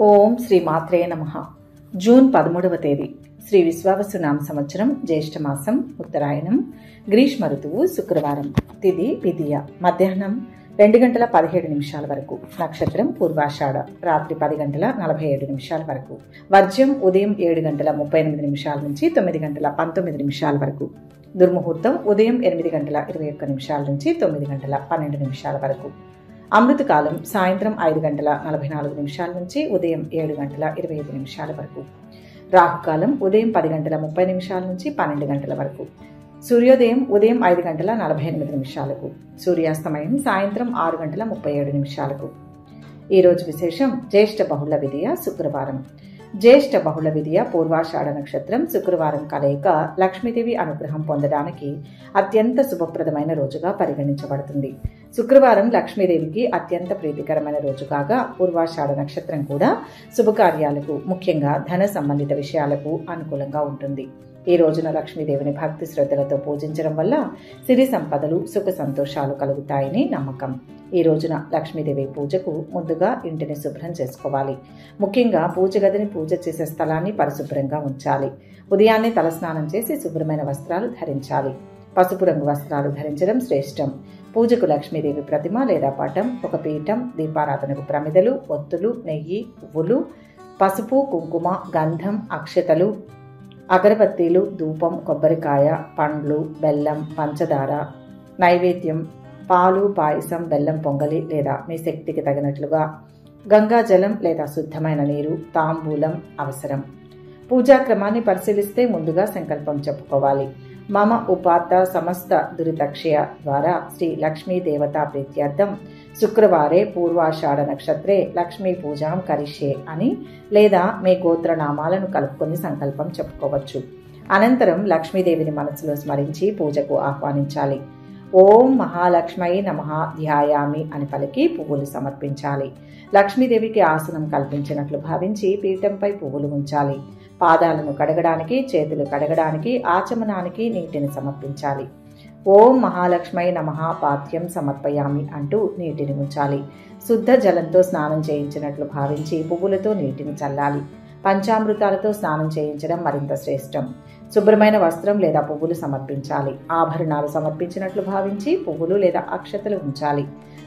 ఓం శ్రీ మాత్రే నమః. జూన్ 13వ తేదీ శ్రీ విశ్వావసునామ సంవత్సరం జ్యేష్ఠమాసం ఉత్తరాయణం గ్రీష్మ ఋతువు శుక్రవారం. తిథి విదియ మధ్యాహ్నం 2:17 వరకు. నక్షత్రం పూర్వాషాఢ రాత్రి 10:47 వరకు. వర్జ్యం ఉదయం 7:38 నుంచి 9:19 వరకు. దుర్ముహూర్తం ఉదయం 8:21 నుంచి 9:12 వరకు. అమృతకాలం సాయంత్రం 5:44 నుంచి ఉదయం 7:25 వరకు. రాహుకాలం ఉదయం 10:30 నుంచి 12 గంటల వరకు. సూర్యోదయం ఉదయం 5:48. సూర్యాస్తమయం సాయంత్రం 6:37. ఈరోజు విశేషం జ్యేష్ఠ బహుళ విదియ శుక్రవారం. జ్యేష్ఠ బహుళ విదియ పూర్వాషాఢ నక్షత్రం శుక్రవారం కలయిక లక్ష్మీదేవి అనుగ్రహం పొందడానికి అత్యంత శుభప్రదమైన రోజుగా పరిగణించబడుతుంది. శుక్రవారం లక్ష్మీదేవికి అత్యంత ప్రీతికరమైన రోజు కాగా పూర్వాషాఢ నక్షత్రం కూడా శుభకార్యాలకు ముఖ్యంగా ధన సంబంధిత విషయాలకు అనుకూలంగా ఉంటుంది. ఈ రోజున లక్ష్మీదేవిని భక్తి శ్రద్ధలతో పూజించడం వల్ల సిరి సంపదలు సుఖ సంతోషాలు కలుగుతాయని నమ్మకం. ఈ రోజున లక్ష్మీదేవి పూజకు ముందుగా ఇంటిని శుభ్రం చేసుకోవాలి. ముఖ్యంగా పూజ గదిని పూజ చేసే స్థలాన్ని పరిశుభ్రంగా ఉంచాలి. ఉదయాన్నే తలస్నానం చేసి శుభ్రమైన వస్త్రాలు ధరించాలి. పసుపు రంగు వస్త్రాలు ధరించడం శ్రేష్టం. పూజకు లక్ష్మీదేవి ప్రతిమ లేదా పటం, ఒక పీఠం, దీపారాధనకు ప్రమిదలు, ఒత్తులు, నెయ్యి, పువ్వులు, పసుపు, కుంకుమ, గంధం, అక్షతలు, అగరబత్తీలు, ధూపం, కొబ్బరికాయ, పండ్లు, బెల్లం, పంచదార, నైవేద్యం, పాలు, పాయసం, బెల్లం పొంగలి లేదా మీ శక్తికి తగినట్లుగా గంగాజలం లేదా శుద్ధమైన నీరు, తాంబూలం అవసరం. పూజా క్రమాన్ని పరిశీలిస్తే ముందుగా సంకల్పం చెప్పుకోవాలి. మమ ఉపాత్త సమస్త దురితక్షయ ద్వారా శ్రీ లక్ష్మీ దేవతా ప్రీత్యర్థం శుక్రవారే పూర్వాషాఢ నక్షత్రే లక్ష్మీ పూజాం కరిష్యే అని లేదా మీ గోత్రనామాలను కలుపుకొని సంకల్పం చెప్పుకోవచ్చు. అనంతరం లక్ష్మీదేవిని మనసులో స్మరించి పూజకు ఆహ్వానించాలి. ఓం మహాలక్ష్మై నమః ధ్యాయామి అని పలికి పువ్వులు సమర్పించాలి. లక్ష్మీదేవికి ఆసనం కల్పించినట్లు భావించి పీఠంపై పువ్వులు ఉంచాలి. పాదాలను కడగడానికి, చేతులు కడగడానికి, ఆచమనానికి నీటిని సమర్పించాలి. ఓం మహాలక్ష్మై నమః పాథ్యం సమర్పయామి అంటూ నీటిని ఉంచాలి. శుద్ధ జలంతో స్నానం చేయించినట్లు భావించి పువ్వులతో నీటిని చల్లాలి. పంచామృతాలతో స్నానం చేయించడం మరింత శ్రేష్టం. శుభ్రమైన వస్త్రం లేదా పువ్వులు సమర్పించాలి. ఆభరణాలు సమర్పించినట్లు భావించి పువ్వులు లేదా అక్షతలు ఉంచాలి.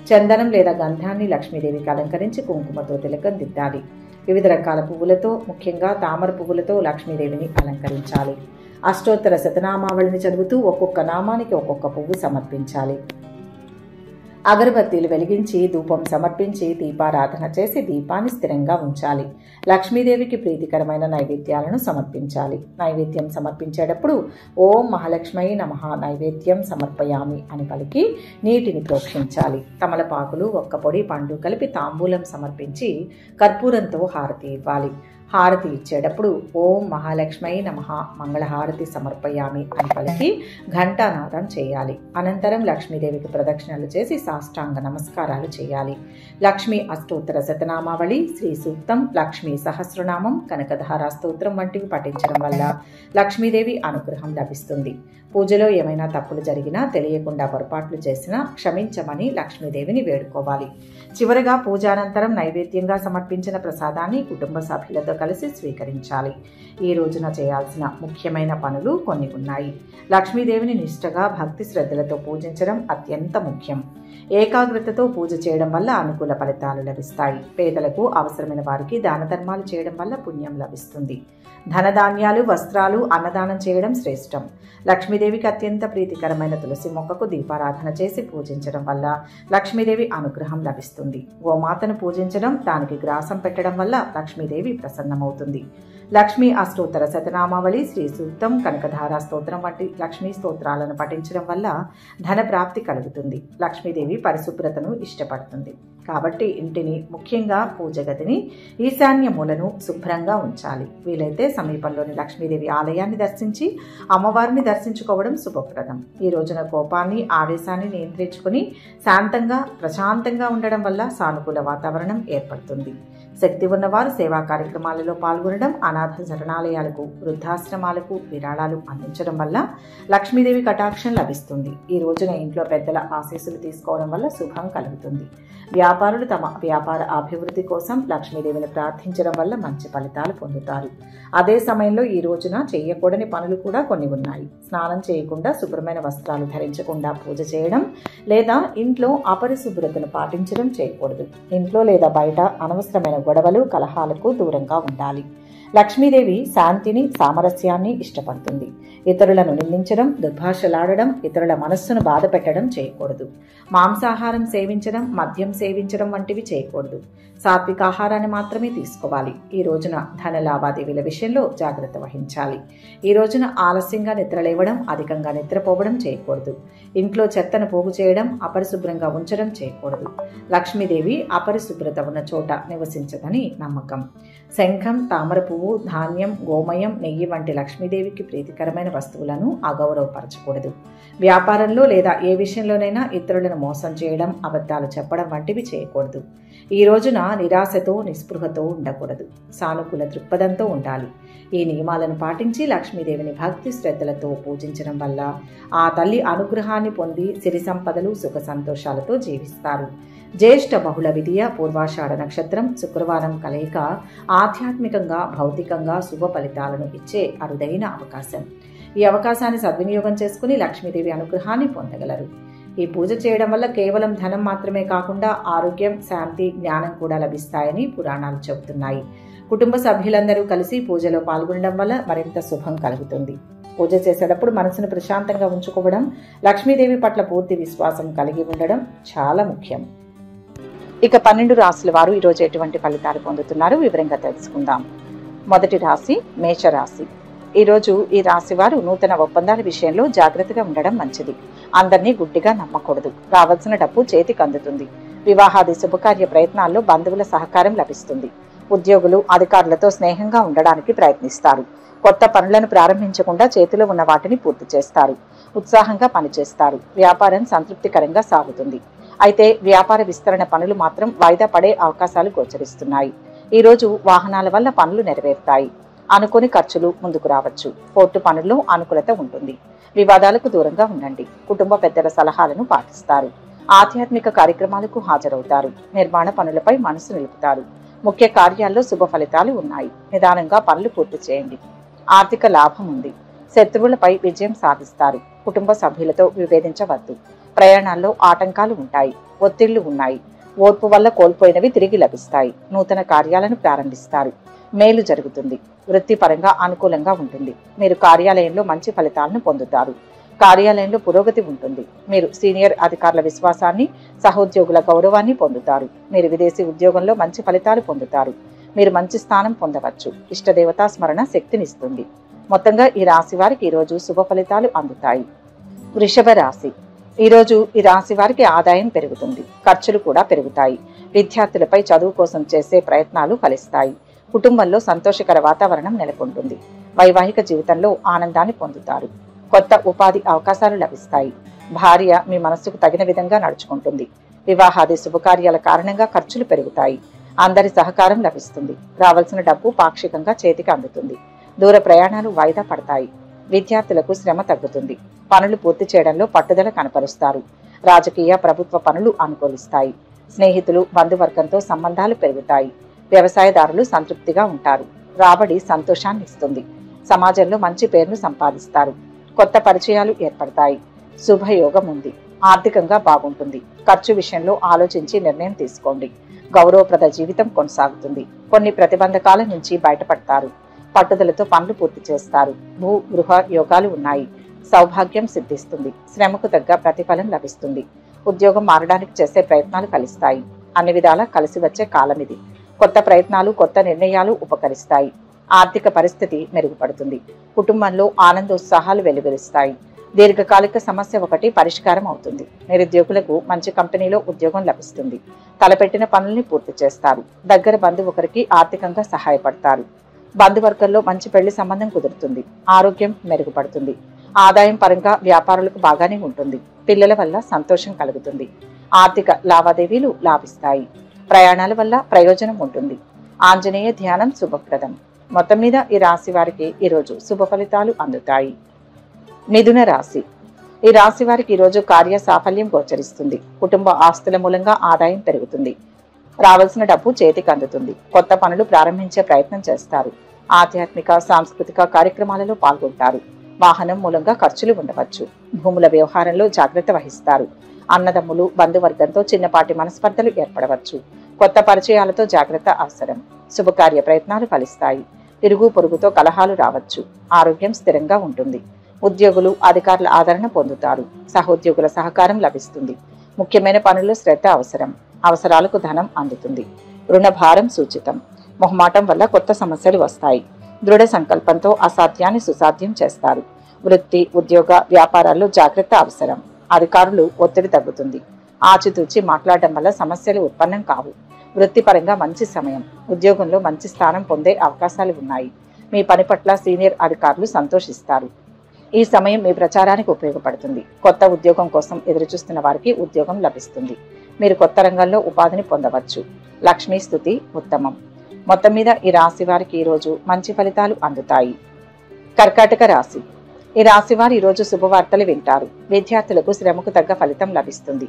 చందనం లేదా గంధాన్ని లక్ష్మీదేవికి అలంకరించి కుంకుమతో తిలకం దిద్దాలి. వివిధ రకాల పువ్వులతో, ముఖ్యంగా తామర పువ్వులతో లక్ష్మీదేవిని అలంకరించాలి. అష్టోత్తర శతనామావళిని చదువుతూ ఒక్కొక్క నామానికి ఒక్కొక్క పువ్వు సమర్పించాలి. అగరబత్తీలు వెలిగించి ధూపం సమర్పించి దీపారాధన చేసి దీపాన్ని స్థిరంగా ఉంచాలి. లక్ష్మీదేవికి ప్రీతికరమైన నైవేద్యాలను సమర్పించాలి. నైవేద్యం సమర్పించేటప్పుడు ఓం మహాలక్ష్మై నమః నైవేద్యం సమర్పయామి అని పలికి నీటిని ప్రోక్షించాలి. తమలపాకులు, ఒక్కపొడి, పండు కలిపి తాంబూలం సమర్పించి కర్పూరంతో హారతి ఇవ్వాలి. హారతి ఇచ్చేటప్పుడు ఓం మహాలక్ష్మై నమః మంగళహారతి సమర్పయామి అని పలికి ఘంటానాదం చేయాలి. అనంతరం లక్ష్మీదేవికి ప్రదక్షిణలు చేసి సాష్టాంగ నమస్కారాలు చేయాలి. లక్ష్మీ అష్టోత్తర శతనామావళి, శ్రీ సూక్తం, లక్ష్మీ సహస్రనామం, కనకధార స్తోత్రం వంటివి పఠించడం వల్ల లక్ష్మీదేవి అనుగ్రహం లభిస్తుంది. పూజలో ఏమైనా తప్పులు జరిగినా, తెలియకుండా పొరపాట్లు చేసినా క్షమించమని లక్ష్మీదేవిని వేడుకోవాలి. చివరగా పూజానంతరం నైవేద్యంగా సమర్పించిన ప్రసాదాన్ని కుటుంబ సభ్యులతో కలిసి స్వీకరించాలి. ఈ రోజున చేయాల్సిన ముఖ్యమైన పనులు కొన్ని ఉన్నాయి. లక్ష్మీదేవిని నిష్ఠగా భక్తి శ్రద్ధలతో పూజించడం అత్యంత ముఖ్యం. ఏకాగ్రతతో పూజ చేయడం వల్ల అనుకూల ఫలితాలు లభిస్తాయి. పేదలకు, అవసరమైన వారికి దాన ధర్మాలు చేయడం వల్ల పుణ్యం లభిస్తుంది. ధనధాన్యాలు, వస్త్రాలు, అన్నదానం చేయడం శ్రేష్టం. లక్ష్మీదేవికి అత్యంత ప్రీతికరమైన తులసి మొక్కకు దీపారాధన చేసి పూజించడం వల్ల లక్ష్మీదేవి అనుగ్రహం లభిస్తుంది. గోమాతను పూజించడం, దానికి గ్రాసం పెట్టడం వల్ల లక్ష్మీదేవి ప్రసన్నమవుతుంది. లక్ష్మీ అష్టోత్తర శతనామావళి, శ్రీ సూక్తం, కనకధార స్తోత్రం వంటి లక్ష్మీ స్తోత్రాలను పఠించడం వల్ల ధన ప్రాప్తి కలుగుతుంది. లక్ష్మీదేవి పరిశుభ్రతను ఇష్టపడుతుంది. కాబట్టి ఇంటిని, ముఖ్యంగా పూజ గదిని, ఈశాన్య మూలను శుభ్రంగా ఉంచాలి. వీలైతే సమీపంలోని లక్ష్మీదేవి ఆలయాన్ని దర్శించి అమ్మవారిని దర్శించుకోవడం శుభప్రదం. ఈ రోజున కోపాన్ని, ఆవేశాన్ని నియంత్రించుకుని శాంతంగా, ప్రశాంతంగా ఉండడం వల్ల సానుకూల వాతావరణం ఏర్పడుతుంది. శక్తి ఉన్నవారు సేవా కార్యక్రమాలలో పాల్గొనడం, అనాథ శరణాలయాలకు, వృద్ధాశ్రమాలకు విరాళాలు అందించడం వల్ల లక్ష్మీదేవి కటాక్షం లభిస్తుంది. ఈ రోజున ఇంట్లో పెద్దల ఆశీస్సులు తీసుకోవడం వల్ల శుభం కలుగుతుంది. వ్యాపారులు తమ వ్యాపార అభివృద్ధి కోసం లక్ష్మీదేవిని ప్రార్థించడం వల్ల మంచి ఫలితాలు పొందుతారు. అదే సమయంలో ఈ రోజున చేయకూడని పనులు కూడా కొన్ని ఉన్నాయి. స్నానం చేయకుండా, శుభ్రమైన వస్త్రాలు ధరించకుండా పూజ చేయడం లేదా ఇంట్లో అపరిశుభ్రతను పాటించడం చేయకూడదు. ఇంట్లో లేదా బయట అనవసరమైన గొడవలు, కలహాలకు దూరంగా ఉండాలి. లక్ష్మీదేవి శాంతిని, సామరస్యాన్ని ఇష్టపడుతుంది. ఇతరులను నిందించడం, దుర్భాషలాడడం, ఇతరుల మనస్సును బాధ పెట్టడం చేయకూడదు. మాంసాహారం సేవించడం, మద్యం సేవించడం వంటివి చేయకూడదు. సాత్విక ఆహారాన్ని మాత్రమే తీసుకోవాలి. ఈ రోజున ధన లావాదేవీల విషయంలో జాగ్రత్త వహించాలి. ఈ రోజున ఆలస్యంగా నిద్రలేవడం, అధికంగా నిద్రపోవడం చేయకూడదు. ఇంట్లో చెత్తను పోగు చేయడం, అపరిశుభ్రంగా ఉంచడం చేయకూడదు. లక్ష్మీదేవి అపరిశుభ్రత ఉన్న చోట నివసించదని నమ్మకం. శంఖం, తామర పువ్వు, ధాన్యం, గోమయం, నెయ్యి వంటి లక్ష్మీదేవికి ప్రీతికరమైన వస్తువులను అగౌరవపరచకూడదు. వ్యాపారంలో లేదా ఏ విషయంలోనైనా ఇతరులను మోసం చేయడం, అబద్ధాలు చెప్పడం వంటివి చేయకూడదు. ఈ రోజున నిరాశతో, నిస్పృహతో ఉండకూడదు. సానుకూల దృక్పథంతో ఉండాలి. ఈ నియమాలను పాటించి లక్ష్మీదేవిని భక్తి శ్రద్ధలతో పూజించడం వల్ల ఆ తల్లి అనుగ్రహాన్ని పొంది సిరి సంపదలు, సుఖ సంతోషాలతో జీవిస్తారు. జ్యేష్ఠ బహుళ విధియ పూర్వాషాఢ నక్షత్రం, శుక్రవారం కలయిక ఆధ్యాత్మికంగా, భౌతికంగా శుభ ఫలితాలను ఇచ్చే అరుదైన అవకాశం. ఈ అవకాశాన్ని సద్వినియోగం చేసుకుని లక్ష్మీదేవి అనుగ్రహాన్ని పొందగలరు. ఈ పూజ చేయడం వల్ల కేవలం ధనం మాత్రమే కాకుండా ఆరోగ్యం, శాంతి, జ్ఞానం కూడా లభిస్తాయని పురాణాలు చెబుతున్నాయి. కుటుంబ సభ్యులందరూ కలిసి పూజలో పాల్గొనడం వల్ల మరింత శుభం కలుగుతుంది. పూజ చేసేటప్పుడు మనసును ప్రశాంతంగా ఉంచుకోవడం, లక్ష్మీదేవి పట్ల పూర్తి విశ్వాసం కలిగి ఉండడం చాలా ముఖ్యం. ఇక 12 రాశుల వారు ఈరోజు ఎటువంటి ఫలితాలు పొందుతున్నారు వివరంగా తెలుసుకుందాం. మొదటి రాశి మేషరాశి. ఈరోజు ఈ రాశి వారు నూతన ఒప్పందాల విషయంలో జాగ్రత్తగా ఉండడం మంచిది. అందరినీ గుడ్డిగా నమ్మకూడదు. రావాల్సిన డబ్బు చేతికి అందుతుంది. వివాహాది శుభకార్య ప్రయత్నాల్లో బంధువుల సహకారం లభిస్తుంది. ఉద్యోగులు అధికారులతో స్నేహంగా ఉండడానికి ప్రయత్నిస్తారు. కొత్త పనులను ప్రారంభించకుండా చేతిలో ఉన్న వాటిని పూర్తి చేస్తారు. ఉత్సాహంగా పనిచేస్తారు. వ్యాపారం సంతృప్తికరంగా సాగుతుంది. అయితే వ్యాపార విస్తరణ పనులు మాత్రం వాయిదా పడే అవకాశాలు గోచరిస్తున్నాయి. ఈరోజు వాహనాల వల్ల పనులు నెరవేరుతాయి. అనుకోని ఖర్చులు ముందుకు రావచ్చు. కోర్టు పనుల్లో అనుకూలత ఉంటుంది. వివాదాలకు దూరంగా ఉండండి. కుటుంబ పెద్దల సలహాలను పాటిస్తారు. ఆధ్యాత్మిక కార్యక్రమాలకు హాజరవుతారు. నిర్మాణ పనులపై మనసు నిలుపుతారు. ముఖ్య కార్యాల్లో శుభ ఫలితాలు ఉన్నాయి. నిదానంగా పనులు పూర్తి చేయండి. ఆర్థిక లాభం ఉంది. శత్రువులపై విజయం సాధిస్తారు. కుటుంబ సభ్యులతో విభేదించవద్దు. ప్రయాణాల్లో ఆటంకాలు ఉంటాయి. ఒత్తిళ్లు ఉన్నాయి. ఓర్పు వల్ల కోల్పోయినవి తిరిగి లభిస్తాయి. నూతన కార్యాలను ప్రారంభిస్తారు. మేలు జరుగుతుంది. వృత్తిపరంగా అనుకూలంగా ఉంటుంది. మీరు కార్యాలయంలో మంచి ఫలితాలను పొందుతారు. కార్యాలయంలో పురోగతి ఉంటుంది. మీరు సీనియర్ అధికారుల విశ్వాసాన్ని, సహోద్యోగుల గౌరవాన్ని పొందుతారు. మీరు విదేశీ ఉద్యోగంలో మంచి ఫలితాలు పొందుతారు. మీరు మంచి స్థానం పొందవచ్చు. ఇష్టదేవతా స్మరణ శక్తినిస్తుంది. మొత్తంగా ఈ రాశి వారికి ఈరోజు శుభ ఫలితాలు అందుతాయి. వృషభ రాశి. ఈరోజు ఈ రాశి వారికి ఆదాయం పెరుగుతుంది. ఖర్చులు కూడా పెరుగుతాయి. విద్యార్థులపై చదువు కోసం చేసే ప్రయత్నాలు ఫలిస్తాయి. కుటుంబంలో సంతోషకర వాతావరణం నెలకొంటుంది. వైవాహిక జీవితంలో ఆనందాన్ని పొందుతారు. కొత్త ఉపాధి అవకాశాలు లభిస్తాయి. భార్య మీ మనస్సుకు తగిన విధంగా నడుచుకుంటుంది. వివాహాది శుభకార్యాల కారణంగా ఖర్చులు పెరుగుతాయి. అందరి సహకారం లభిస్తుంది. రావాల్సిన డబ్బు పాక్షికంగా చేతికి అందుతుంది. దూర ప్రయాణాలు వాయిదా పడతాయి. విద్యార్థులకు శ్రమ తగ్గుతుంది. పనులు పూర్తి చేయడంలో పట్టుదల కనపరుస్తారు. రాజకీయ, ప్రభుత్వ పనులు అనుకూలిస్తాయి. స్నేహితులు, బంధువర్గంతో సంబంధాలు పెరుగుతాయి. వ్యవసాయదారులు సంతృప్తిగా ఉంటారు. రాబడి సంతోషాన్ని ఇస్తుంది. సమాజంలో మంచి పేరును సంపాదిస్తారు. కొత్త పరిచయాలు ఏర్పడతాయి. శుభయోగం ఉంది. ఆర్థికంగా బాగుంటుంది. ఖర్చు విషయంలో ఆలోచించి నిర్ణయం తీసుకోండి. గౌరవప్రద జీవితం కొనసాగుతుంది. కొన్ని ప్రతిబంధకాల నుంచి బయటపడతారు. పట్టుదలతో పనులు పూర్తి చేస్తారు. భూ గృహ యోగాలు ఉన్నాయి. సౌభాగ్యం సిద్ధిస్తుంది. శ్రమకు తగ్గ ప్రతిఫలం లభిస్తుంది. ఉద్యోగం మారడానికి చేసే ప్రయత్నాలు ఫలిస్తాయి. అన్ని విధాలా కలిసి వచ్చే కాలం ఇది. కొత్త ప్రయత్నాలు, కొత్త నిర్ణయాలు ఉపకరిస్తాయి. ఆర్థిక పరిస్థితి మెరుగుపడుతుంది. కుటుంబంలో ఆనందోత్సాహాలు వెలువరిస్తాయి. దీర్ఘకాలిక సమస్య ఒకటి పరిష్కారం అవుతుంది. నిరుద్యోగులకు మంచి కంపెనీలో ఉద్యోగం లభిస్తుంది. తలపెట్టిన పనుల్ని పూర్తి చేస్తారు. దగ్గర బంధువు ఒకరికి ఆర్థికంగా సహాయపడతారు. బంధువర్గంలో మంచి పెళ్లి సంబంధం కుదురుతుంది. ఆరోగ్యం మెరుగుపడుతుంది. ఆదాయం పరంగా వ్యాపారులకు బాగానే ఉంటుంది. పిల్లల వల్ల సంతోషం కలుగుతుంది. ఆర్థిక లావాదేవీలు లాభిస్తాయి. ప్రయాణాల వల్ల ప్రయోజనం ఉంటుంది. ఆంజనేయ ధ్యానం శుభప్రదం. మొత్తం మీద ఈ రాశి వారికి ఈరోజు శుభ ఫలితాలు అందుతాయి. మిథున రాశి. ఈ రాశి వారికి ఈరోజు కార్య సాఫల్యం గోచరిస్తుంది. కుటుంబ ఆస్తుల మూలంగా ఆదాయం పెరుగుతుంది. రావాల్సిన డబ్బు చేతికి అందుతుంది. కొత్త పనులు ప్రారంభించే ప్రయత్నం చేస్తారు. ఆధ్యాత్మిక సాంస్కృతిక కార్యక్రమాలలో పాల్గొంటారు. వాహనం మూలంగా ఖర్చులు ఉండవచ్చు. భూముల వ్యవహారంలో జాగ్రత్త వహిస్తారు. అన్నదమ్ములు బంధువర్గంతో చిన్నపాటి మనస్పర్ధలు ఏర్పడవచ్చు. కొత్త పరిచయాలతో జాగ్రత్త అవసరం. శుభకార్య ప్రయత్నాలు ఫలిస్తాయి. ఇరుగు పొరుగుతో కలహాలు రావచ్చు. ఆరోగ్యం స్థిరంగా ఉంటుంది. ఉద్యోగులు అధికారుల ఆదరణ పొందుతారు. సహోద్యోగుల సహకారం లభిస్తుంది. ముఖ్యమైన పనుల్లో శ్రద్ధ అవసరం. అవసరాలకు ధనం అందుతుంది. రుణ భారం సూచితం. మొహమాటం వల్ల కొత్త సమస్యలు వస్తాయి. దృఢ సంకల్పంతో అసాధ్యాన్ని సుసాధ్యం చేస్తారు. వృత్తి ఉద్యోగ వ్యాపారాల్లో జాగ్రత్త అవసరం. అధికారులు ఒత్తిడి తగ్గుతుంది. ఆచితూచి మాట్లాడడం వల్ల సమస్యలు ఉత్పన్నం కావు. వృత్తిపరంగా మంచి సమయం. ఉద్యోగంలో మంచి స్థానం పొందే అవకాశాలు ఉన్నాయి. మీ పని పట్ల సీనియర్ అధికారులు సంతోషిస్తారు. ఈ సమయం మీ ప్రచారానికి ఉపయోగపడుతుంది. కొత్త ఉద్యోగం కోసం ఎదురుచూస్తున్న వారికి ఉద్యోగం లభిస్తుంది. మీరు కొత్త రంగంలో ఉపాధిని పొందవచ్చు. లక్ష్మీ స్తుతి ఉత్తమం. మొత్తం మీద ఈ రాశి వారికి ఈరోజు మంచి ఫలితాలు అందుతాయి. కర్కాటక రాశి. ఈ రాశి వారు ఈరోజు శుభవార్తలు వింటారు. విద్యార్థులకు శ్రమకు తగ్గ ఫలితం లభిస్తుంది.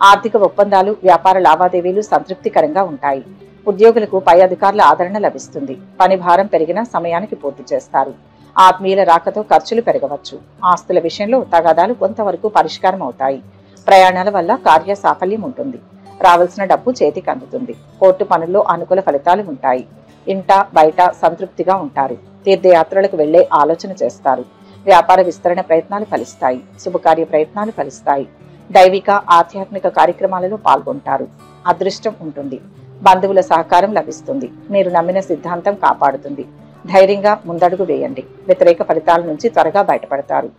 ఆర్థిక ఒప్పందాలు వ్యాపార లావాదేవీలు సంతృప్తికరంగా ఉంటాయి. ఉద్యోగులకు పై అధికారుల ఆదరణ లభిస్తుంది. పని భారం పెరిగినా సమయానికి పూర్తి చేస్తారు. ఆత్మీయుల రాకతో ఖర్చులు పెరగవచ్చు. ఆస్తుల విషయంలో తగాదాలు కొంతవరకు పరిష్కారం అవుతాయి. ప్రయాణాల వల్ల కార్య సాఫల్యం ఉంటుంది. రావాల్సిన డబ్బు చేతికి అందుతుంది. కోర్టు పనుల్లో అనుకూల ఫలితాలు ఉంటాయి. ఇంట బయట సంతృప్తిగా ఉంటారు. తీర్థయాత్రలకు వెళ్లే ఆలోచన చేస్తారు. వ్యాపార విస్తరణ ప్రయత్నాలు ఫలిస్తాయి. శుభకార్య ప్రయత్నాలు ఫలిస్తాయి. దైవిక ఆధ్యాత్మిక కార్యక్రమాలలో పాల్గొంటారు. అదృష్టం ఉంటుంది. బంధువుల సహకారం లభిస్తుంది. మీరు నమ్మిన సిద్ధాంతం కాపాడుతుంది. ధైర్యంగా ముందడుగు వేయండి. వ్యతిరేక ఫలితాల నుంచి త్వరగా బయటపడతారు.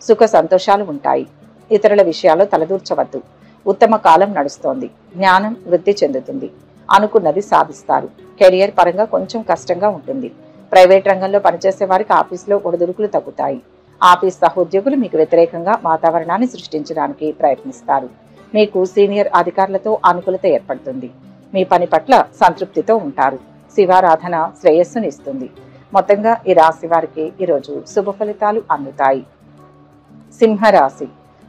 సుఖ సంతోషాలు ఉంటాయి. ఇతరుల విషయాల్లో తలదూర్చవద్దు. ఉత్తమ కాలం నడుస్తోంది. జ్ఞానం వృద్ధి చెందుతుంది. అనుకున్నది సాధిస్తారు. కెరియర్ పరంగా కొంచెం కష్టంగా ఉంటుంది. ప్రైవేట్ రంగంలో పనిచేసే వారికి ఆఫీసులో ఒడిదుడుకులు తగ్గుతాయి. ఆఫీస్ సహోద్యోగులు మీకు వ్యతిరేకంగా వాతావరణాన్ని సృష్టించడానికి ప్రయత్నిస్తారు. మీకు సీనియర్ అధికారులతో అనుకూలత ఏర్పడుతుంది. మీ పని పట్ల సంతృప్తితో ఉంటారు. శివారాధన శ్రేయస్సునిస్తుంది. మొత్తంగా ఈ రాశి వారికి ఈరోజు శుభ ఫలితాలు అందుతాయి. సింహరాశి.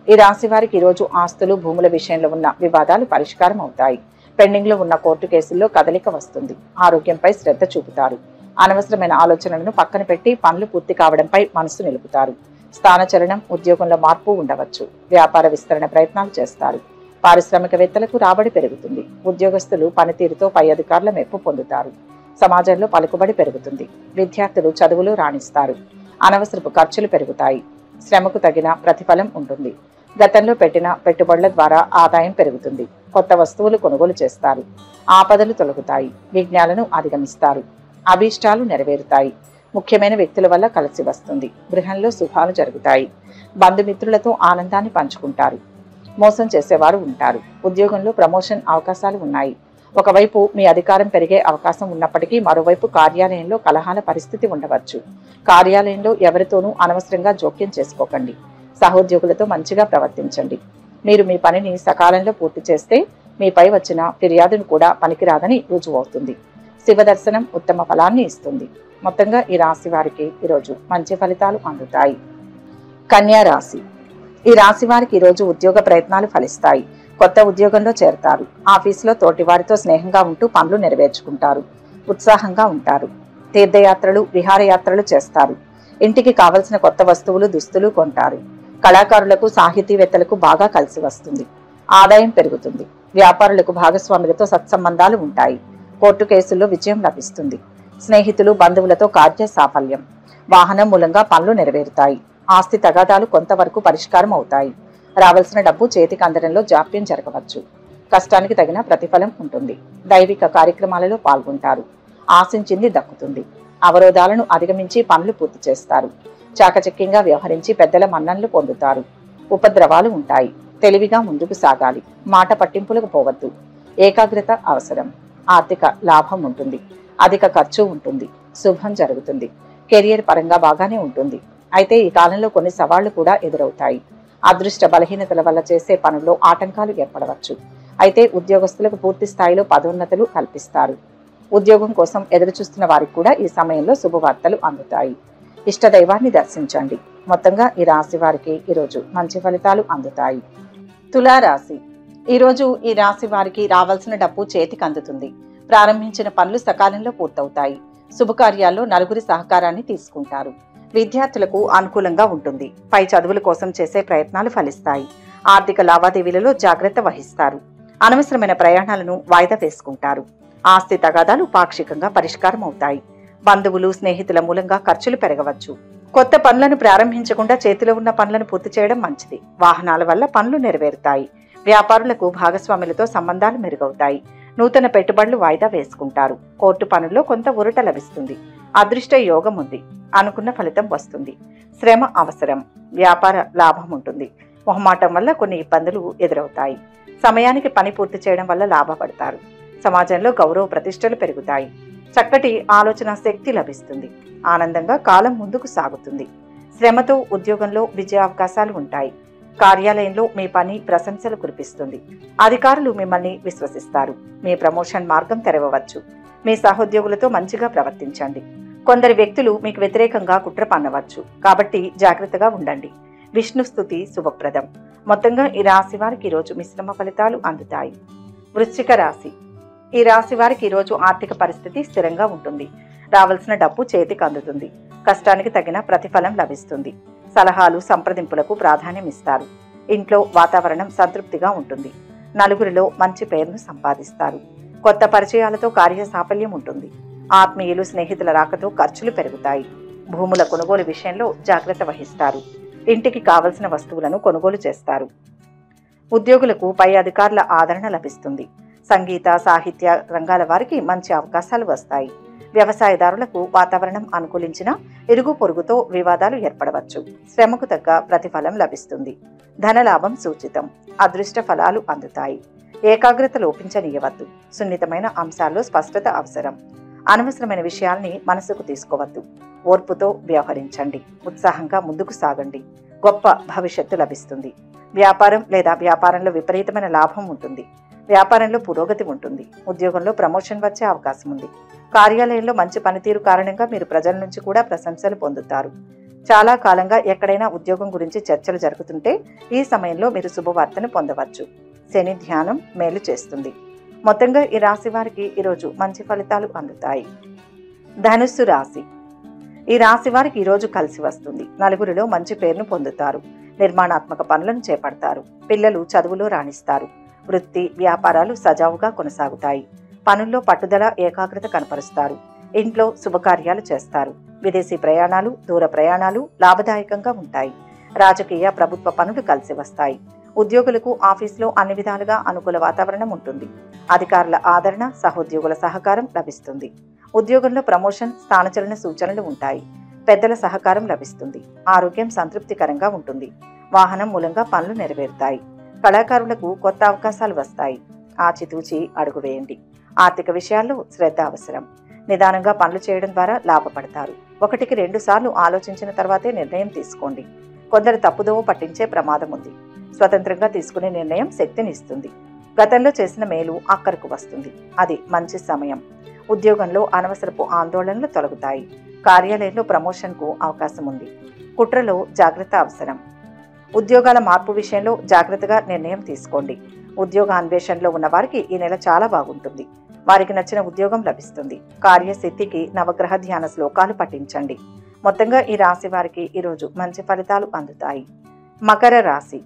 ఈ రాశి వారికి ఈరోజు ఆస్తులు భూముల విషయంలో ఉన్న వివాదాలు పరిష్కారం అవుతాయి. పెండింగ్ లో ఉన్న కోర్టు కేసుల్లో కదలిక వస్తుంది. ఆరోగ్యంపై శ్రద్ధ చూపుతారు. అనవసరమైన ఆలోచనలను పక్కన పెట్టి పనులు పూర్తి కావడంపై మనసు నిలుపుతారు. స్థానచలనం ఉద్యోగంలో మార్పు ఉండవచ్చు. వ్యాపార విస్తరణ ప్రయత్నాలు చేస్తారు. పారిశ్రామికవేత్తలకు రాబడి పెరుగుతుంది. ఉద్యోగస్తులు పనితీరుతో పై అధికారుల మెప్పు పొందుతారు. సమాజంలో పలుకుబడి పెరుగుతుంది. విద్యార్థులు చదువులో రాణిస్తారు. అనవసరపు ఖర్చులు పెరుగుతాయి. శ్రమకు తగిన ప్రతిఫలం ఉంటుంది. గతంలో పెట్టిన పెట్టుబడుల ద్వారా ఆదాయం పెరుగుతుంది. కొత్త వస్తువులు కొనుగోలు చేస్తారు. ఆపదలు తొలగుతాయి. విఘ్నాలను అధిగమిస్తారు. అభీష్టాలు నెరవేరుతాయి. ముఖ్యమైన వ్యక్తుల వల్ల కలిసి వస్తుంది. గృహంలో శుభాలు జరుగుతాయి. బంధుమిత్రులతో ఆనందాన్ని పంచుకుంటారు. మోసం చేసేవారు ఉంటారు. ఉద్యోగంలో ప్రమోషన్ అవకాశాలు ఉన్నాయి. ఒకవైపు మీ అధికారం పెరిగే అవకాశం ఉన్నప్పటికీ మరోవైపు కార్యాలయంలో కలహాల పరిస్థితి ఉండవచ్చు. కార్యాలయంలో ఎవరితోనూ అనవసరంగా జోక్యం చేసుకోకండి. సహోద్యోగులతో మంచిగా ప్రవర్తించండి. మీరు మీ పనిని సకాలంలో పూర్తి చేస్తే మీపై వచ్చిన ఫిర్యాదును కూడా పనికిరాదని రుజువవుతుంది. శివ దర్శనం ఉత్తమ ఫలాన్ని ఇస్తుంది. మొత్తంగా ఈ రాశి వారికి ఈరోజు మంచి ఫలితాలు అందుతాయి. కన్యా రాశి. ఈ రాశి వారికి ఈరోజు ఉద్యోగ ప్రయత్నాలు ఫలిస్తాయి. కొత్త ఉద్యోగంలో చేరతారు. ఆఫీసులో తోటివారితో స్నేహంగా ఉంటూ పనులు నెరవేర్చుకుంటారు. ఉత్సాహంగా ఉంటారు. తీర్థయాత్రలు విహారయాత్రలు చేస్తారు. ఇంటికి కావలసిన కొత్త వస్తువులు దుస్తులు కొంటారు. కళాకారులకు సాహితీవేత్తలకు బాగా కలిసి వస్తుంది. ఆదాయం పెరుగుతుంది. వ్యాపారులకు భాగస్వాములతో సత్సంబంధాలు ఉంటాయి. కోర్టు కేసుల్లో విజయం లభిస్తుంది. స్నేహితులు బంధువులతో కార్య సాఫల్యం. వాహనం మూలంగా పనులు నెరవేరుతాయి. ఆస్తి తగాదాలు కొంతవరకు పరిష్కారం అవుతాయి. రావాల్సిన డబ్బు చేతికి అందడంలో జాప్యం జరగవచ్చు. కష్టానికి తగిన ప్రతిఫలం ఉంటుంది. దైవిక కార్యక్రమాలలో పాల్గొంటారు. ఆశించింది దక్కుతుంది. అవరోధాలను అధిగమించి పనులు పూర్తి చేస్తారు. చాకచక్యంగా వ్యవహరించి పెద్దల మన్ననలు పొందుతారు. ఉపద్రవాలు ఉంటాయి. తెలివిగా ముందుకు సాగాలి. మాట పట్టింపులకు పోవద్దు. ఏకాగ్రత అవసరం. ఆర్థిక లాభం ఉంటుంది. అధిక ఖర్చు ఉంటుంది. శుభం జరుగుతుంది. కెరియర్ పరంగా బాగానే ఉంటుంది. అయితే ఈ కాలంలో కొన్ని సవాళ్లు కూడా ఎదురవుతాయి. అదృష్ట బలహీనతల వల్ల చేసే పనుల్లో ఆటంకాలు ఏర్పడవచ్చు. అయితే ఉద్యోగస్తులకు పూర్తి స్థాయిలో పదోన్నతులు కల్పిస్తారు. ఉద్యోగం కోసం ఎదురుచూస్తున్న వారికి కూడా ఈ సమయంలో శుభవార్తలు అందుతాయి. ఇష్టదైవాన్ని దర్శించండి. మొత్తంగా ఈ రాశి వారికి ఈరోజు మంచి ఫలితాలు అందుతాయి. తులారాశి. ఈరోజు ఈ రాశి వారికి రావాల్సిన డబ్బు చేతికి అందుతుంది. ప్రారంభించిన పనులు సకాలంలో పూర్తవుతాయి. శుభకార్యాల్లో నలుగురి సహకారాన్ని తీసుకుంటారు. విద్యార్థులకు అనుకూలంగా ఉంటుంది. పై చదువుల కోసం చేసే ప్రయత్నాలు ఫలిస్తాయి. ఆర్థిక లావాదేవీలలో జాగ్రత్త వహిస్తారు. అనవసరమైన ప్రయాణాలను వాయిదా వేసుకుంటారు. ఆస్తి తగాదాలు పాక్షికంగా పరిష్కారం అవుతాయి. బంధువులు, స్నేహితుల మూలంగా ఖర్చులు పెరగవచ్చు. కొత్త పనులను ప్రారంభించకుండా చేతిలో ఉన్న పనులను పూర్తి చేయడం మంచిది. వాహనాల వల్ల పనులు నెరవేరుతాయి. వ్యాపారులకు భాగస్వాములతో సంబంధాలు మెరుగవుతాయి. నూతన పెట్టుబడులు వాయిదా వేసుకుంటారు. కోర్టు పనుల్లో కొంత ఊరట లభిస్తుంది. అదృష్ట యోగం ఉంది. అనుకున్న ఫలితం వస్తుంది. శ్రమ అవసరం. వ్యాపార లాభం ఉంటుంది. మొహమాటం వల్ల కొన్ని ఇబ్బందులు ఎదురవుతాయి. సమయానికి పని పూర్తి చేయడం వల్ల లాభపడతారు. సమాజంలో గౌరవ ప్రతిష్టలు పెరుగుతాయి. చక్కటి ఆలోచన శక్తి లభిస్తుంది. ఆనందంగా కాలం ముందుకు సాగుతుంది. శ్రమతో ఉద్యోగంలో విజయావకాశాలు ఉంటాయి. కార్యాలయంలో మీ పని ప్రశంసలు కురిపిస్తుంది. అధికారులు మిమ్మల్ని విశ్వసిస్తారు. మీ ప్రమోషన్ మార్గం తెరవవచ్చు. మీ సహోద్యోగులతో మంచిగా ప్రవర్తించండి. కొందరు వ్యక్తులు మీకు వ్యతిరేకంగా కుట్ర పన్నవచ్చు. కాబట్టి జాగ్రత్తగా ఉండండి. విష్ణు స్తుతి శుభప్రదం. మొత్తంగా ఈ రాశి వారికి ఈరోజు మిశ్రమ ఫలితాలు అందుతాయి. వృశ్చిక రాశి. ఈ రాశి వారికి ఈరోజు ఆర్థిక పరిస్థితి స్థిరంగా ఉంటుంది. రావాల్సిన డబ్బు చేతికి అందుతుంది. కష్టానికి తగిన ప్రతిఫలం లభిస్తుంది. సలహాలు, సంప్రదింపులకు ప్రాధాన్యం ఇస్తారు. ఇంట్లో వాతావరణం సంతృప్తిగా ఉంటుంది. నలుగురిలో మంచి పేరును సంపాదిస్తారు. కొత్త పరిచయాలతో కార్య సాఫల్యం ఉంటుంది. ఆత్మీయులు, స్నేహితుల రాకతో ఖర్చులు పెరుగుతాయి. భూముల కొనుగోలు విషయంలో జాగ్రత్త వహిస్తారు. ఇంటికి కావలసిన వస్తువులను కొనుగోలు చేస్తారు. ఉద్యోగులకు పై అధికారుల ఆదరణ లభిస్తుంది. సంగీత, సాహిత్య రంగాల వారికి మంచి అవకాశాలు వస్తాయి. వ్యవసాయదారులకు వాతావరణం అనుకూలించిన ఇరుగు పొరుగుతో వివాదాలు ఏర్పడవచ్చు. శ్రమకు తగ్గ ప్రతిఫలం లభిస్తుంది. ధనలాభం సూచితం. అదృష్ట ఫలాలు అందుతాయి. ఏకాగ్రత లోపించనీయవద్దు. సున్నితమైన అంశాల్లో స్పష్టత అవసరం. అనవసరమైన విషయాల్ని మనసుకు తీసుకోవద్దు. ఓర్పుతో వ్యవహరించండి. ఉత్సాహంగా ముందుకు సాగండి. గొప్ప భవిష్యత్తు లభిస్తుంది. వ్యాపారం లేదా వ్యాపారంలో విపరీతమైన లాభం ఉంటుంది. వ్యాపారంలో పురోగతి ఉంటుంది. ఉద్యోగంలో ప్రమోషన్ వచ్చే అవకాశం ఉంది. కార్యాలయంలో మంచి పనితీరు కారణంగా మీరు ప్రజల నుంచి కూడా ప్రశంసలు పొందుతారు. చాలా కాలంగా ఎక్కడైనా ఉద్యోగం గురించి చర్చలు జరుగుతుంటే ఈ సమయంలో మీరు శుభవార్తను పొందవచ్చు. శని ధ్యానం మేలు చేస్తుంది. మొత్తంగా ఈ రాశి వారికి ఈరోజు మంచి ఫలితాలు అందుతాయి. ధనుస్సు రాశి. ఈ రాశి వారికి ఈరోజు కలిసి వస్తుంది. నలుగురిలో మంచి పేరును పొందుతారు. నిర్మాణాత్మక పనులను చేపడతారు. పిల్లలు చదువులో రాణిస్తారు. వృత్తి, వ్యాపారాలు సజావుగా కొనసాగుతాయి. పనుల్లో పట్టుదల, ఏకాగ్రత కనపరుస్తారు. ఇంట్లో శుభకార్యాలు చేస్తారు. విదేశీ ప్రయాణాలు, దూర ప్రయాణాలు లాభదాయకంగా ఉంటాయి. రాజకీయ, ప్రభుత్వ పనులు కలిసి వస్తాయి. ఉద్యోగులకు ఆఫీసులో అన్ని విధాలుగా అనుకూల వాతావరణం ఉంటుంది. అధికారుల ఆదరణ, సహోద్యోగుల సహకారం లభిస్తుంది. ఉద్యోగంలో ప్రమోషన్, స్థానచలన సూచనలు ఉంటాయి. పెద్దల సహకారం లభిస్తుంది. ఆరోగ్యం సంతృప్తికరంగా ఉంటుంది. వాహనం మూలంగా పనులు నెరవేరుతాయి. కళాకారులకు కొత్త అవకాశాలు వస్తాయి. ఆచితూచి అడుగు వేయండి. ఆర్థిక విషయాల్లో శ్రద్ధ అవసరం. నిదానంగా పనులు చేయడం ద్వారా లాభపడతారు. 1కి 2 సార్లు ఆలోచించిన తర్వాతే నిర్ణయం తీసుకోండి. కొందరు తప్పుదోవ పట్టించే ప్రమాదం ఉంది. స్వతంత్రంగా తీసుకునే నిర్ణయం శక్తిని ఇస్తుంది. గతంలో చేసిన మేలు అక్కరకు వస్తుంది. అది మంచి సమయం. ఉద్యోగంలో అనవసరపు ఆందోళనలు తొలగుతాయి. కార్యాలయంలో ప్రమోషన్కు అవకాశం ఉంది. కుట్రలో జాగ్రత్త అవసరం. ఉద్యోగాల మార్పు విషయంలో జాగ్రత్తగా నిర్ణయం తీసుకోండి. ఉద్యోగ అన్వేషణలో ఉన్న వారికి ఈ నెల చాలా బాగుంటుంది. వారికి నచ్చిన ఉద్యోగం లభిస్తుంది. కార్యసిద్ధికి నవగ్రహ ధ్యాన శ్లోకాలు పఠించండి. మొత్తంగా ఈ రాశి వారికి ఈరోజు మంచి ఫలితాలు అందుతాయి. మకర రాశి.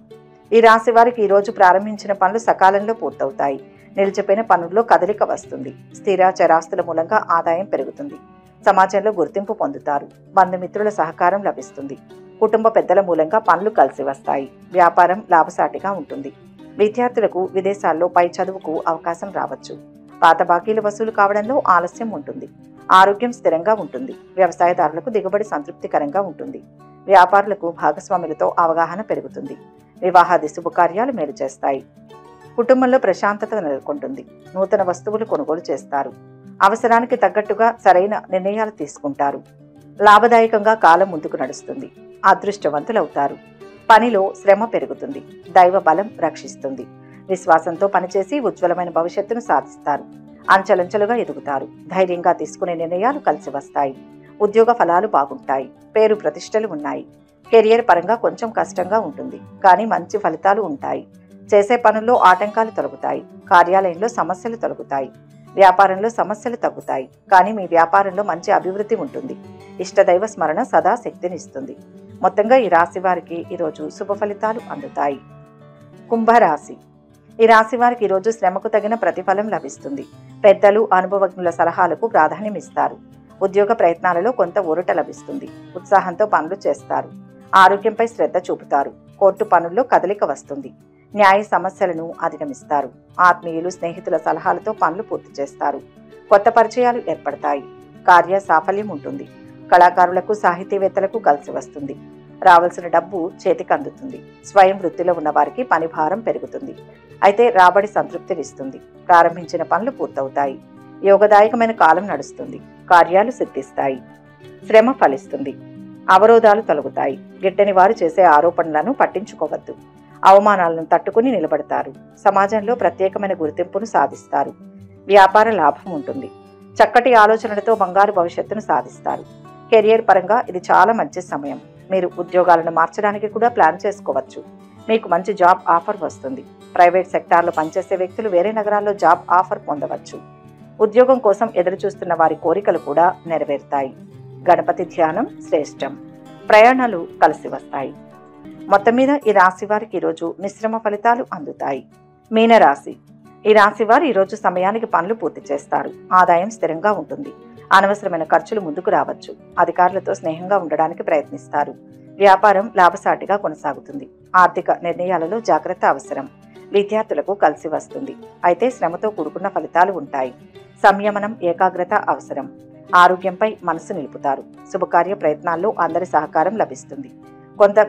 ఈ రాశి వారికి ఈరోజు ప్రారంభించిన పనులు సకాలంలో పూర్తవుతాయి. నిలిచిపోయిన పనుల్లో కదలిక వస్తుంది. స్థిర చరాస్తుల మూలంగా ఆదాయం పెరుగుతుంది. సమాజంలో గుర్తింపు పొందుతారు. బంధుమిత్రుల సహకారం లభిస్తుంది. కుటుంబ పెద్దల మూలంగా పనులు కలిసి వస్తాయి. వ్యాపారం లాభసాటిగా ఉంటుంది. విద్యార్థులకు విదేశాల్లో పై చదువుకు అవకాశం రావచ్చు. పాత బాకీలు వసూలు కావడంలో ఆలస్యం ఉంటుంది. ఆరోగ్యం స్థిరంగా ఉంటుంది. వ్యవసాయదారులకు దిగుబడి సంతృప్తికరంగా ఉంటుంది. వ్యాపారులకు భాగస్వాములతో అవగాహన పెరుగుతుంది. వివాహాది శుభకార్యాలు మేలు చేస్తాయి. కుటుంబంలో ప్రశాంతత నెలకొంటుంది. నూతన వస్తువులు కొనుగోలు చేస్తారు. అవసరానికి తగ్గట్టుగా సరైన నిర్ణయాలు తీసుకుంటారు. లాభదాయకంగా కాలం ముందుకు నడుస్తుంది. అదృష్టవంతులవుతారు. పనిలో శ్రమ పెరుగుతుంది. దైవ బలం రక్షిస్తుంది. విశ్వాసంతో పనిచేసి ఉజ్వలమైన భవిష్యత్తును సాధిస్తారు. అంచెలంచెలుగా ఎదుగుతారు. ధైర్యంగా తీసుకునే నిర్ణయాలు కలిసి వస్తాయి. ఉద్యోగ ఫలాలు బాగుంటాయి. పేరు ప్రతిష్టలు ఉన్నాయి. కెరియర్ పరంగా కొంచెం కష్టంగా ఉంటుంది, కానీ మంచి ఫలితాలు ఉంటాయి. చేసే పనుల్లో ఆటంకాలు తొలగుతాయి. కార్యాలయంలో సమస్యలు తొలగుతాయి. వ్యాపారంలో సమస్యలు తగ్గుతాయి, కానీ మీ వ్యాపారంలో మంచి అభివృద్ధి ఉంటుంది. ఇష్టదైవ స్మరణ సదా శక్తినిస్తుంది. మొత్తంగా ఈ రాశి వారికి ఈరోజు శుభ ఫలితాలు అందుతాయి. కుంభరాశి. ఈ రాశి వారికి ఈరోజు శ్రమకు తగిన ప్రతిఫలం లభిస్తుంది. పెద్దలు, అనుభవజ్ఞుల సలహాలకు ప్రాధాన్యం ఇస్తారు. ఉద్యోగ ప్రయత్నాలలో కొంత ఊరట లభిస్తుంది. ఉత్సాహంతో పనులు చేస్తారు. ఆరోగ్యంపై శ్రద్ధ చూపుతారు. కోర్టు పనుల్లో కదలిక వస్తుంది. న్యాయ సమస్యలను అధిగమిస్తారు. ఆత్మీయులు, స్నేహితుల సలహాలతో పనులు పూర్తి చేస్తారు. కొత్త పరిచయాలు ఏర్పడతాయి. కార్య సాఫల్యం ఉంటుంది. కళాకారులకు, సాహితీవేత్తలకు కలిసి వస్తుంది. రావాల్సిన డబ్బు చేతికి అందుతుంది. స్వయం వృత్తిలో ఉన్న వారికి పని భారం పెరుగుతుంది. అయితే రాబడి సంతృప్తినిస్తుంది. ప్రారంభించిన పనులు పూర్తవుతాయి. యోగదాయకమైన కాలం నడుస్తుంది. కార్యాలు సిద్ధిస్తాయి. శ్రమ ఫలిస్తుంది. అవరోధాలు తొలగుతాయి. గిట్టని వారు చేసే ఆరోపణలను పట్టించుకోవద్దు. అవమానాలను తట్టుకుని నిలబడతారు. సమాజంలో ప్రత్యేకమైన గుర్తింపును సాధిస్తారు. వ్యాపార లాభం ఉంటుంది. చక్కటి ఆలోచనలతో బంగారు భవిష్యత్తును సాధిస్తారు. కెరియర్ పరంగా ఇది చాలా మంచి సమయం. మీరు ఉద్యోగాలను మార్చడానికి కూడా ప్లాన్ చేసుకోవచ్చు. మీకు మంచి జాబ్ ఆఫర్ వస్తుంది. ప్రైవేట్ సెక్టార్లో పనిచేసే వ్యక్తులు వేరే నగరాల్లో జాబ్ ఆఫర్ పొందవచ్చు. ఉద్యోగం కోసం ఎదురుచూస్తున్న వారి కోరికలు కూడా నెరవేరుతాయి. గణపతి ధ్యానం శ్రేష్టం. ప్రయాణాలు కలిసి వస్తాయి. మొత్తం మీద ఈ రాశి వారికి ఈరోజు మిశ్రమ ఫలితాలు అందుతాయి. మీనరాశి. ఈ రాశి వారు ఈరోజు సమయానికి పనులు పూర్తి చేస్తారు. ఆదాయం స్థిరంగా ఉంటుంది. అనవసరమైన ఖర్చులు ముందుకు రావచ్చు. అధికారులతో స్నేహంగా ఉండడానికి ప్రయత్నిస్తారు. వ్యాపారం లాభసాటిగా కొనసాగుతుంది. ఆర్థిక నిర్ణయాలలో జాగ్రత్త అవసరం. విద్యార్థులకు కలిసి వస్తుంది. అయితే శ్రమతో కూడుకున్న ఫలితాలు ఉంటాయి. సంయమనం, ఏకాగ్రత అవసరం. ఆరోగ్యంపై మనసు నిలుపుతారు. శుభకార్య ప్రయత్నాల్లో అందరి సహకారం లభిస్తుంది. కొత్త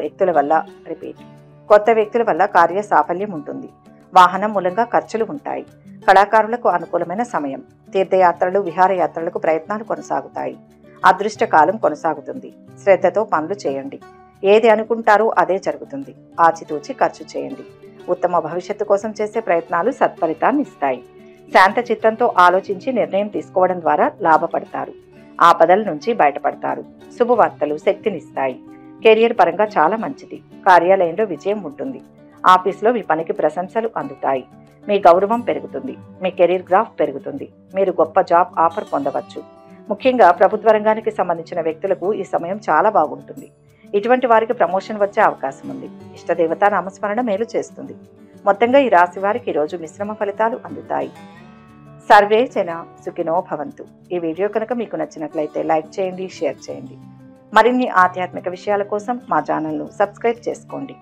వ్యక్తుల వల్ల కార్య సాఫల్యం ఉంటుంది. వాహనం మూలంగా ఖర్చులు ఉంటాయి. కళాకారులకు అనుకూలమైన సమయం. తీర్థయాత్రలు, విహారయాత్రలకు ప్రయత్నాలు కొనసాగుతాయి. అదృష్ట కాలం కొనసాగుతుంది. శ్రద్ధతో పనులు చేయండి. ఏది అనుకుంటారో అదే జరుగుతుంది. ఆచితూచి ఖర్చు చేయండి. ఉత్తమ భవిష్యత్తు కోసం చేసే ప్రయత్నాలు సత్ఫలితాన్ని ఇస్తాయి. శాంత చిత్తంతో ఆలోచించి నిర్ణయం తీసుకోవడం ద్వారా లాభపడతారు. ఆపదల నుంచి బయటపడతారు. శుభవార్తలు శక్తినిస్తాయి. కెరియర్ పరంగా చాలా మంచిది. కార్యాలయంలో విజయం ఉంటుంది. ఆఫీసులో మీ పనికి ప్రశంసలు అందుతాయి. మీ గౌరవం పెరుగుతుంది. మీ కెరీర్ గ్రాఫ్ పెరుగుతుంది. మీరు గొప్ప జాబ్ ఆఫర్ పొందవచ్చు. ముఖ్యంగా ప్రభుత్వ రంగానికి సంబంధించిన వ్యక్తులకు ఈ సమయం చాలా బాగుంటుంది. ఇటువంటి వారికి ప్రమోషన్ వచ్చే అవకాశం ఉంది. ఇష్టదేవత నామస్మరణ మేలు చేస్తుంది. మొత్తంగా ఈ రాశి వారికి ఈరోజు మిశ్రమ ఫలితాలు అందుతాయి. సర్వే జన సుఖినో భవంతు. ఈ వీడియో కనుక మీకు నచ్చినట్లయితే లైక్ చేయండి, షేర్ చేయండి. మరిన్ని ఆధ్యాత్మిక విషయాల కోసం మా ఛానల్ను సబ్స్క్రైబ్ చేసుకోండి.